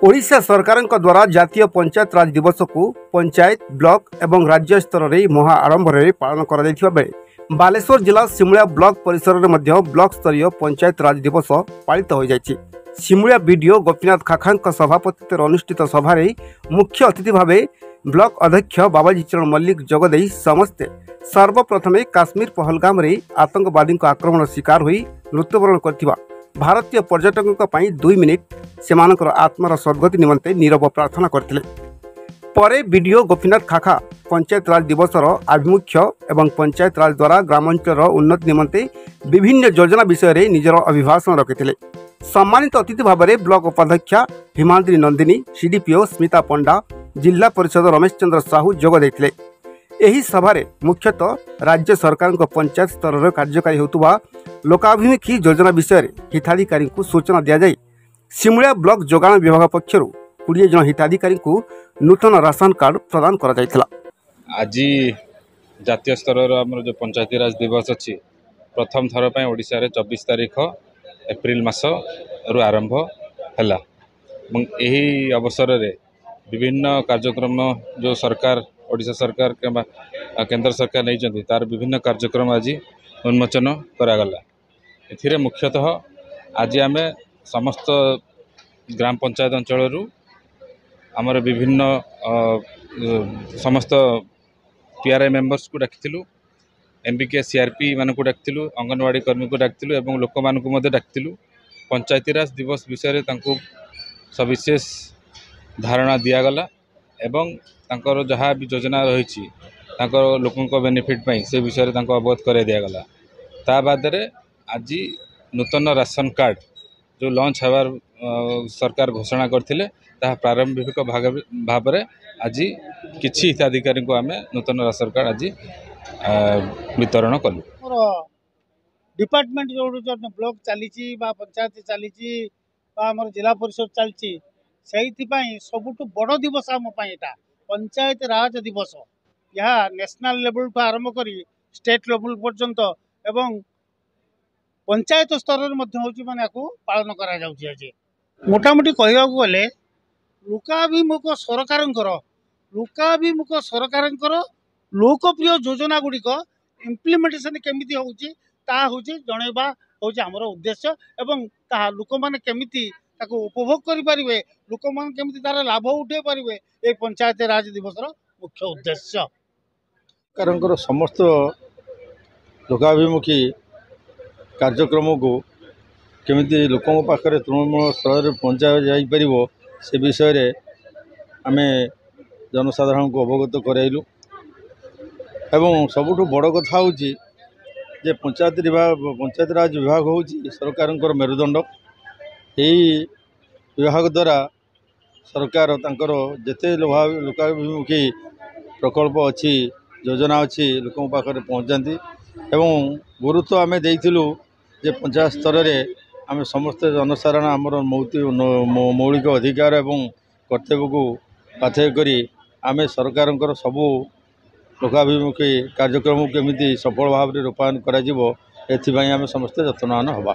ओडिशा सरकार द्वारा जातीय पंचायत राज दिवस को पंचायत ब्लॉक एवं राज्य स्तर में महा आरंभ पालन कर बालेश्वर जिला सिमुलिया ब्लॉक परिसर में ब्लॉक स्तरीय पंचायत राज दिवस पालित हो जाएगी। सिमुलिया बीडीओ गोपीनाथ खाखा सभापति अनुष्ठित सभा मुख्य अतिथि भाव ब्लॉक अध्यक्ष बाबाजी चरण मल्लिक जोगदे समस्ते सर्वप्रथमे काश्मीर पहलगाम रे आतंकवादी आक्रमण शिकार होई मृत्युवरण करथिबा भारतीय पर्यटकों पर 2 मिनिट सेमानकर आत्मार सद्गति निमंते नीरव प्रार्थना करथिले। परे बीडीओ गोपीनाथ खाखा पंचायत राज दिवस आभिमुख्य एवं पंचायत राज द्वारा ग्रामांचल उन्नति निमंते विभिन्न योजना विषय में निजर अभिभाषण रखिथिले। सम्मानित अतिथि भाव में ब्लॉक उपाध्यक्षा हिमाद्री नंदिनी, सीडीपीओ स्मिता पंडा, जिला परिषद रमेश चंद्र साहू जोग देथिले। एही सभारे मुख्यतः राज्य सरकार पंचायत स्तर में कार्यकारी होतुवा लोकाभिमुखी योजना विषय में हिताधिकारी को सूचना दि जाए। सिमुलिया ब्लॉक जोगाण विभाग पक्षर 20 जन हिताधिकारी को नूतन राशन कार्ड प्रदान करा जायथिला। आज जातीय स्तर आमर जो पंचायती राज दिवस अच्छी प्रथम थर पर ओडिशा रे 24 तारीख एप्रिल मास रु आरंभ है। यही अवसर रे विभिन्न कार्यक्रम जो सरकार ओडिशा सरकार केंद्र सरकार नहीं तार विभिन्न कार्यक्रम आज उन्मोचन करागला। एथिरे मुख्यतः आज आम समस्त ग्राम पंचायत अंचल आमर विभिन्न समस्त पीआरआई मेंबर्स को डाकिलु, एमबीके सीआरपी मान को डाकिलु, अंगनवाड़ी कर्मी को डाकिलु एवं लोक मान को डाकिलु। पंचायती राज दिवस विषय में सविशेष धारणा दिगला एवं तांकर जहाँ भी योजना रही लोकों बेनिफिट से विषय में अवगत कर दिगला। ता बाद आज नूतन राशन कार्ड जो लॉन्च होवार सरकार घोषणा करथिले ता प्रारंभिक भाव में आज किछि हिताधिकारी को आम नूतन राशन कार्ड आज वितरण कलु। डिपार्टमेंट जो ब्लॉक चली पंचायत चली जिला परिषद चलती सबुठ बड़ दिवस आम पंचायत राज दिवस। यह नेशनल लेवल ठू आरंभ कर स्टेट लेवल पर्यंत एवं पंचायत स्तर में पालन कर मोटामोटी कहवा गले लोकाभिमुख सरकार लोकप्रिय योजना गुड़िक इम्प्लीमेंटेशन केमिति होउची ता होउची जनैबा होउची हमर उद्देश्य एवं ता लोक माने केमिति ताको उपभोग करि परिबे, लोक मान केमिति तार लाभ उठे परिबे, ए पंचायत राज दिवस मुख्य उद्देश्य। सरकार समस्त लोकाभिमुखी कार्यक्रम को केमिति लोकों पाखरे तृणमूल स्तर पहुँचा जापर से विषय रे आमे जनसाधारण को अवगत कराइलु। एवं सबुठ बड़ कथा हूँ जे पंचायत राज विभाग हूँ सरकार मेरुदंड। यही विभाग द्वारा सरकार तांकर जेते लोकाभिमुखी प्रकल्प अच्छी योजना अच्छी लोकों पाखरे पहुँचाती एवं गुरुत्व आमे देइथिलु जे पंचायत स्तर में आम समस्त जनसाधारण आमर मौलिक अधिकार एवं कर्तव्य को पाथय करी आमे सरकार सबू लोकाभिमुखी कार्यक्रम केमिति सफल भाव में रूपायन करा जिवो एथिबाई आमे समस्त यत्नवान हबा।